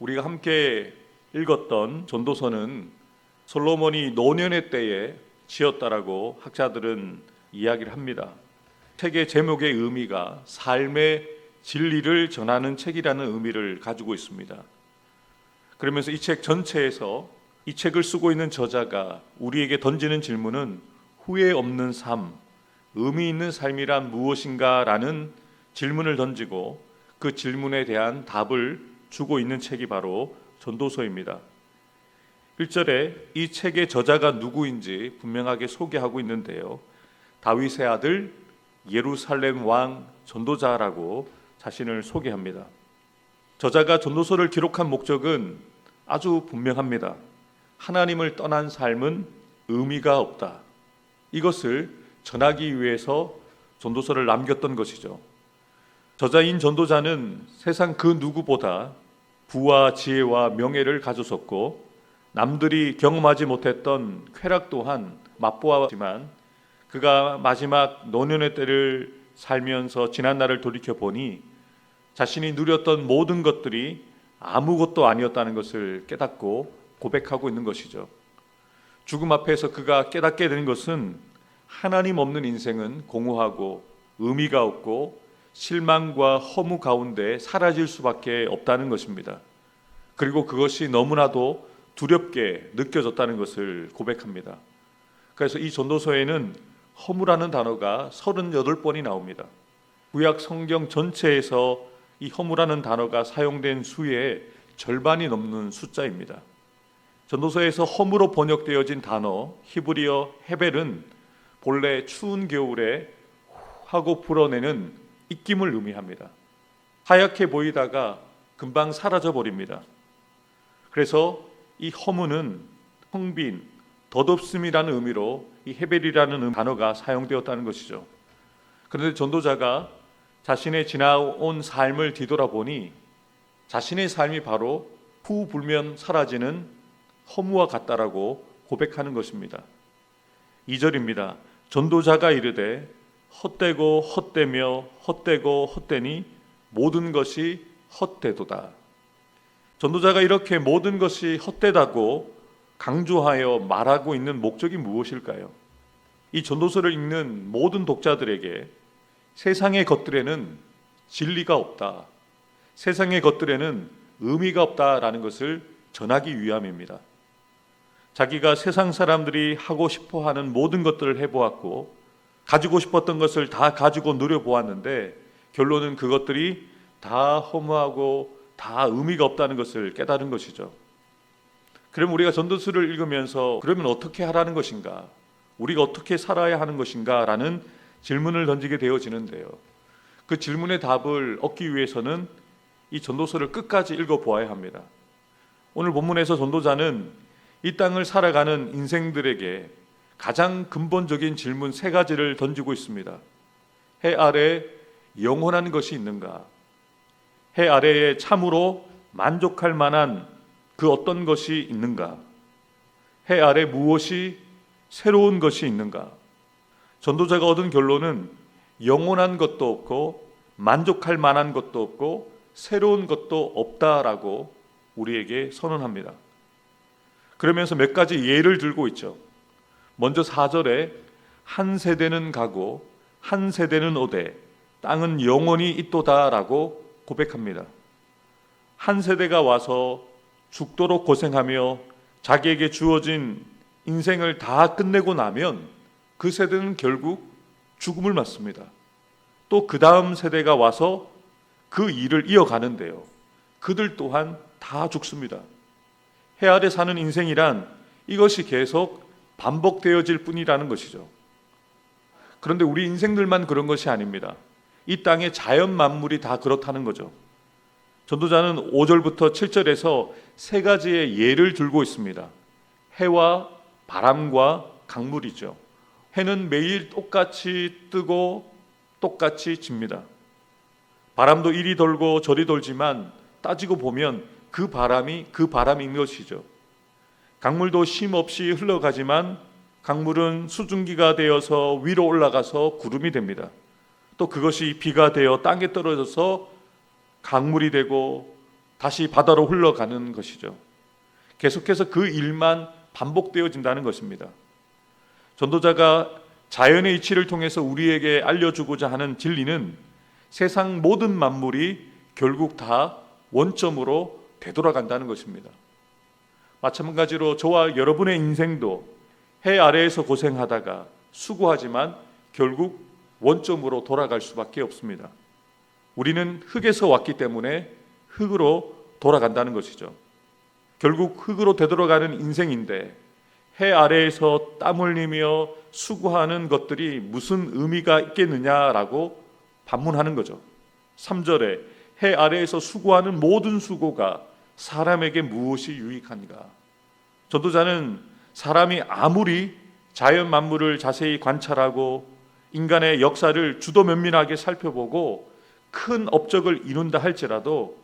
우리가 함께 읽었던 전도서는 솔로몬이 노년의 때에 지었다라고 학자들은 이야기를 합니다. 책의 제목의 의미가 삶의 진리를 전하는 책이라는 의미를 가지고 있습니다. 그러면서 이 책 전체에서 이 책을 쓰고 있는 저자가 우리에게 던지는 질문은 후회 없는 삶, 의미 있는 삶이란 무엇인가 라는 질문을 던지고 그 질문에 대한 답을 주고 있는 책이 바로 전도서입니다. 1절에 이 책의 저자가 누구인지 분명하게 소개하고 있는데요. 다윗의 아들 예루살렘 왕 전도자라고 자신을 소개합니다. 저자가 전도서를 기록한 목적은 아주 분명합니다. 하나님을 떠난 삶은 의미가 없다. 이것을 전하기 위해서 전도서를 남겼던 것이죠. 저자인 전도자는 세상 그 누구보다 부와 지혜와 명예를 가졌었고 남들이 경험하지 못했던 쾌락 또한 맛보았지만 그가 마지막 노년의 때를 살면서 지난 날을 돌이켜 보니 자신이 누렸던 모든 것들이 아무것도 아니었다는 것을 깨닫고 고백하고 있는 것이죠. 죽음 앞에서 그가 깨닫게 되는 것은 하나님 없는 인생은 공허하고 의미가 없고 실망과 허무 가운데 사라질 수밖에 없다는 것입니다. 그리고 그것이 너무나도 두렵게 느껴졌다는 것을 고백합니다. 그래서 이 전도서에는 허무라는 단어가 38번이 나옵니다. 구약 성경 전체에서 이 허무라는 단어가 사용된 수의 절반이 넘는 숫자입니다. 전도서에서 허무로 번역되어진 단어 히브리어 헤벨은 본래 추운 겨울에 하고 불어내는 입김을 의미합니다. 하얗게 보이다가 금방 사라져 버립니다. 그래서 이 허무는 텅 빈, 덧없음이라는 의미로 이 헤벨이라는 단어가 사용되었다는 것이죠. 그런데 전도자가 자신의 지나온 삶을 뒤돌아보니 자신의 삶이 바로 후 불면 사라지는 허무와 같다라고 고백하는 것입니다. 2절입니다. 전도자가 이르되 헛되고 헛되며 헛되고 헛되니 모든 것이 헛되도다. 전도자가 이렇게 모든 것이 헛되다고 강조하여 말하고 있는 목적이 무엇일까요? 이 전도서를 읽는 모든 독자들에게 세상의 것들에는 진리가 없다, 세상의 것들에는 의미가 없다라는 것을 전하기 위함입니다. 자기가 세상 사람들이 하고 싶어하는 모든 것들을 해보았고 가지고 싶었던 것을 다 가지고 누려보았는데 결론은 그것들이 다 허무하고 다 의미가 없다는 것을 깨달은 것이죠. 그럼 우리가 전도서를 읽으면서 그러면 어떻게 하라는 것인가? 우리가 어떻게 살아야 하는 것인가? 라는 질문을 던지게 되어지는데요. 그 질문의 답을 얻기 위해서는 이 전도서를 끝까지 읽어보아야 합니다. 오늘 본문에서 전도자는 이 땅을 살아가는 인생들에게 가장 근본적인 질문 3가지를 던지고 있습니다. 해 아래 영원한 것이 있는가? 해 아래에 참으로 만족할 만한 그 어떤 것이 있는가? 해 아래 무엇이 새로운 것이 있는가? 전도자가 얻은 결론은 영원한 것도 없고 만족할 만한 것도 없고 새로운 것도 없다라고 우리에게 선언합니다. 그러면서 몇 가지 예를 들고 있죠. 먼저 4절에 한 세대는 가고 한 세대는 오되 땅은 영원히 있도다라고 고백합니다. 한 세대가 와서 죽도록 고생하며 자기에게 주어진 인생을 다 끝내고 나면 그 세대는 결국 죽음을 맞습니다. 또 그 다음 세대가 와서 그 일을 이어가는데요. 그들 또한 다 죽습니다. 해 아래 사는 인생이란 이것이 계속 반복되어질 뿐이라는 것이죠. 그런데 우리 인생들만 그런 것이 아닙니다. 이 땅의 자연 만물이 다 그렇다는 거죠. 전도자는 5절부터 7절에서 3가지의 예를 들고 있습니다. 해와 바람과 강물이죠. 해는 매일 똑같이 뜨고 똑같이 집니다. 바람도 이리 돌고 저리 돌지만 따지고 보면 그 바람인 것이죠. 강물도 쉼 없이 흘러가지만 강물은 수증기가 되어서 위로 올라가서 구름이 됩니다. 또 그것이 비가 되어 땅에 떨어져서 강물이 되고 다시 바다로 흘러가는 것이죠. 계속해서 그 일만 반복되어진다는 것입니다. 전도자가 자연의 이치를 통해서 우리에게 알려주고자 하는 진리는 세상 모든 만물이 결국 다 원점으로 되돌아간다는 것입니다. 마찬가지로 저와 여러분의 인생도 해 아래에서 고생하다가 수고하지만 결국 원점으로 돌아갈 수밖에 없습니다. 우리는 흙에서 왔기 때문에 흙으로 돌아간다는 것이죠. 결국 흙으로 되돌아가는 인생인데 해 아래에서 땀 흘리며 수고하는 것들이 무슨 의미가 있겠느냐라고 반문하는 거죠. 3절에 해 아래에서 수고하는 모든 수고가 사람에게 무엇이 유익한가? 전도자는 사람이 아무리 자연 만물을 자세히 관찰하고 인간의 역사를 주도면밀하게 살펴보고 큰 업적을 이룬다 할지라도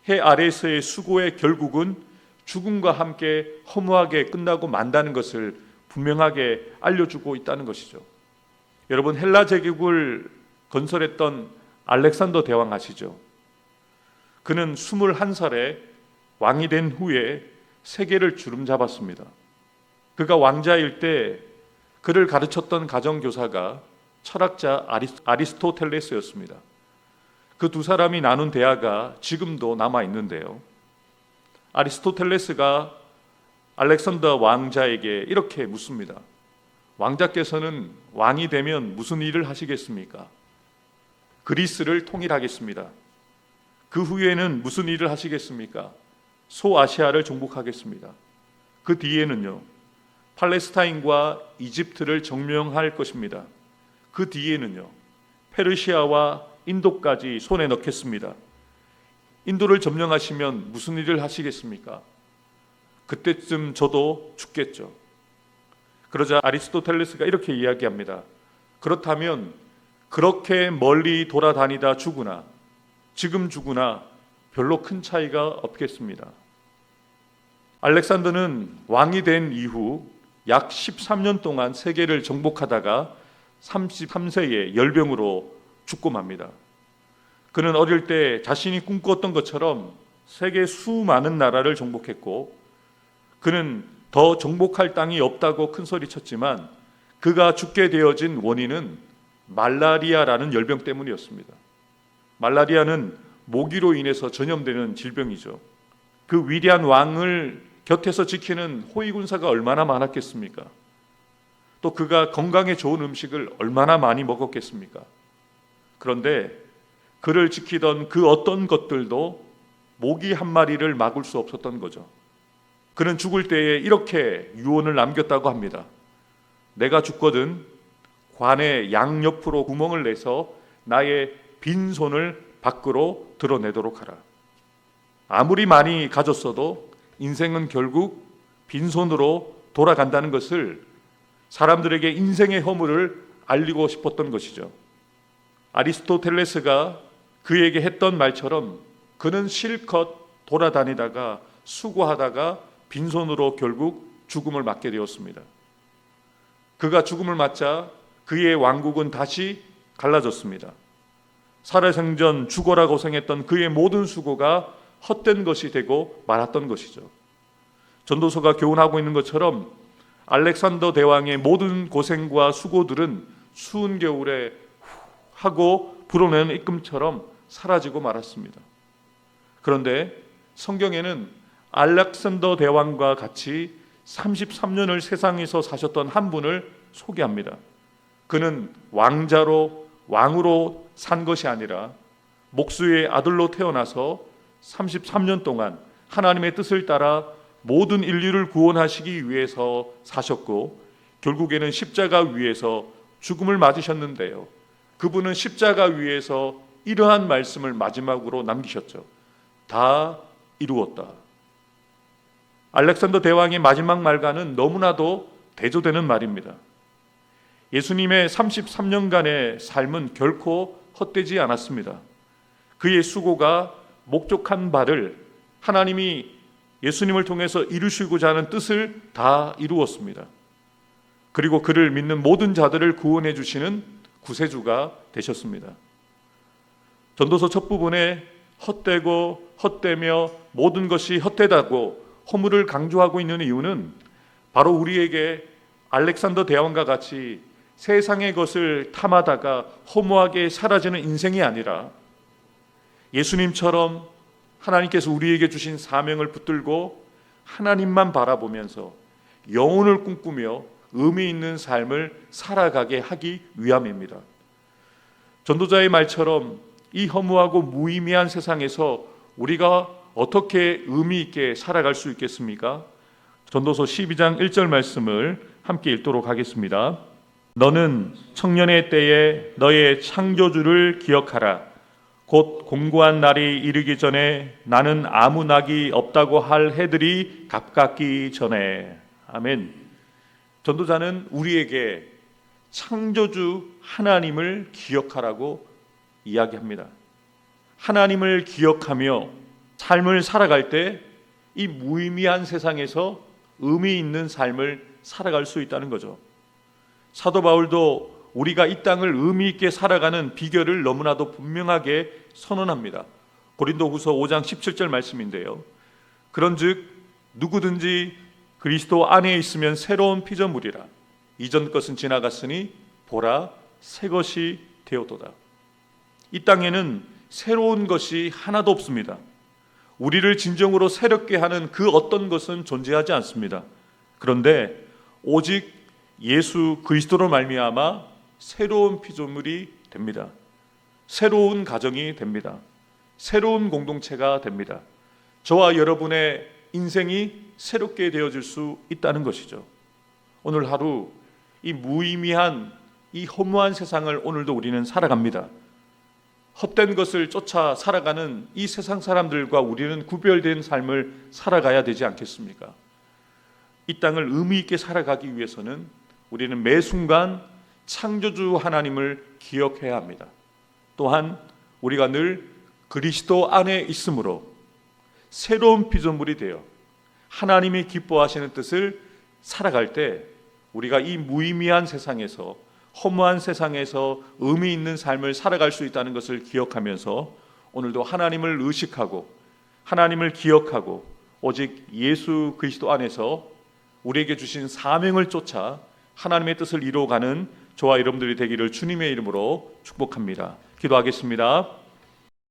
해 아래에서의 수고의 결국은 죽음과 함께 허무하게 끝나고 만다는 것을 분명하게 알려주고 있다는 것이죠. 여러분, 헬라 제국을 건설했던 알렉산더 대왕 아시죠? 그는 21살에 왕이 된 후에 세계를 주름잡았습니다. 그가 왕자일 때 그를 가르쳤던 가정교사가 철학자 아리스토텔레스였습니다. 그 두 사람이 나눈 대화가 지금도 남아 있는데요. 아리스토텔레스가 알렉산더 왕자에게 이렇게 묻습니다. 왕자께서는 왕이 되면 무슨 일을 하시겠습니까? 그리스를 통일하겠습니다. 그 후에는 무슨 일을 하시겠습니까? 소아시아를 정복하겠습니다. 그 뒤에는요, 팔레스타인과 이집트를 점령할 것입니다. 그 뒤에는요, 페르시아와 인도까지 손에 넣겠습니다. 인도를 점령하시면 무슨 일을 하시겠습니까? 그때쯤 저도 죽겠죠. 그러자 아리스토텔레스가 이렇게 이야기합니다. 그렇다면 그렇게 멀리 돌아다니다 죽으나 지금 죽으나 별로 큰 차이가 없겠습니다. 알렉산더는 왕이 된 이후 약 13년 동안 세계를 정복하다가 33세에 열병으로 죽고 맙니다. 그는 어릴 때 자신이 꿈꾸었던 것처럼 세계 수많은 나라를 정복했고 그는 더 정복할 땅이 없다고 큰소리쳤지만 그가 죽게 되어진 원인은 말라리아라는 열병 때문이었습니다. 말라리아는 모기로 인해서 전염되는 질병이죠. 그 위대한 왕을 곁에서 지키는 호위군사가 얼마나 많았겠습니까? 또 그가 건강에 좋은 음식을 얼마나 많이 먹었겠습니까? 그런데 그를 지키던 그 어떤 것들도 모기 한 마리를 막을 수 없었던 거죠. 그는 죽을 때에 이렇게 유언을 남겼다고 합니다. 내가 죽거든 관의 양옆으로 구멍을 내서 나의 빈손을 밖으로 드러내도록 하라. 아무리 많이 가졌어도 인생은 결국 빈손으로 돌아간다는 것을 사람들에게 인생의 허물을 알리고 싶었던 것이죠. 아리스토텔레스가 그에게 했던 말처럼 그는 실컷 돌아다니다가 수고하다가 빈손으로 결국 죽음을 맞게 되었습니다. 그가 죽음을 맞자 그의 왕국은 다시 갈라졌습니다. 살아생전 죽어라 고생했던 그의 모든 수고가 헛된 것이 되고 말았던 것이죠. 전도서가 교훈하고 있는 것처럼 알렉산더 대왕의 모든 고생과 수고들은 추운 겨울에 하고 불어내는 입금처럼 사라지고 말았습니다. 그런데 성경에는 알렉산더 대왕과 같이 33년을 세상에서 사셨던 한 분을 소개합니다. 그는 왕으로 산 것이 아니라 목수의 아들로 태어나서 33년 동안 하나님의 뜻을 따라 모든 인류를 구원하시기 위해서 사셨고 결국에는 십자가 위에서 죽음을 맞으셨는데요. 그분은 십자가 위에서 이러한 말씀을 마지막으로 남기셨죠. 다 이루었다. 알렉산더 대왕의 마지막 말과는 너무나도 대조되는 말입니다. 예수님의 33년간의 삶은 결코 헛되지 않았습니다. 그의 수고가 목적한 바를 하나님이 예수님을 통해서 이루시고자 하는 뜻을 다 이루었습니다. 그리고 그를 믿는 모든 자들을 구원해 주시는 구세주가 되셨습니다. 전도서 첫 부분에 헛되고 헛되며 모든 것이 헛되다고 허물을 강조하고 있는 이유는 바로 우리에게 알렉산더 대왕과 같이 세상의 것을 탐하다가 허무하게 사라지는 인생이 아니라 예수님처럼 하나님께서 우리에게 주신 사명을 붙들고 하나님만 바라보면서 영혼을 꿈꾸며 의미 있는 삶을 살아가게 하기 위함입니다. 전도자의 말처럼 이 허무하고 무의미한 세상에서 우리가 어떻게 의미 있게 살아갈 수 있겠습니까? 전도서 12장 1절 말씀을 함께 읽도록 하겠습니다. 너는 청년의 때에 너의 창조주를 기억하라. 곧 공고한 날이 이르기 전에 나는 아무 낙이 없다고 할 해들이 가깝기 전에. 아멘. 전도자는 우리에게 창조주 하나님을 기억하라고 이야기합니다. 하나님을 기억하며 삶을 살아갈 때 이 무의미한 세상에서 의미 있는 삶을 살아갈 수 있다는 거죠. 사도 바울도 우리가 이 땅을 의미 있게 살아가는 비결을 너무나도 분명하게 선언합니다. 고린도후서 5장 17절 말씀인데요. 그런즉 누구든지 그리스도 안에 있으면 새로운 피조물이라. 이전 것은 지나갔으니 보라 새 것이 되었도다. 이 땅에는 새로운 것이 하나도 없습니다. 우리를 진정으로 새롭게 하는 그 어떤 것은 존재하지 않습니다. 그런데 오직 예수 그리스도로 말미암아 새로운 피조물이 됩니다. 새로운 가정이 됩니다. 새로운 공동체가 됩니다. 저와 여러분의 인생이 새롭게 되어질 수 있다는 것이죠. 오늘 하루 이 무의미한 이 허무한 세상을 오늘도 우리는 살아갑니다. 헛된 것을 쫓아 살아가는 이 세상 사람들과 우리는 구별된 삶을 살아가야 되지 않겠습니까? 이 땅을 의미 있게 살아가기 위해서는 우리는 매 순간 창조주 하나님을 기억해야 합니다. 또한 우리가 늘 그리스도 안에 있으므로 새로운 피조물이 되어 하나님이 기뻐하시는 뜻을 살아갈 때 우리가 이 무의미한 세상에서 허무한 세상에서 의미 있는 삶을 살아갈 수 있다는 것을 기억하면서 오늘도 하나님을 의식하고 하나님을 기억하고 오직 예수 그리스도 안에서 우리에게 주신 사명을 쫓아 하나님의 뜻을 이루어가는 저와 여러분들이 되기를 주님의 이름으로 축복합니다. 기도하겠습니다.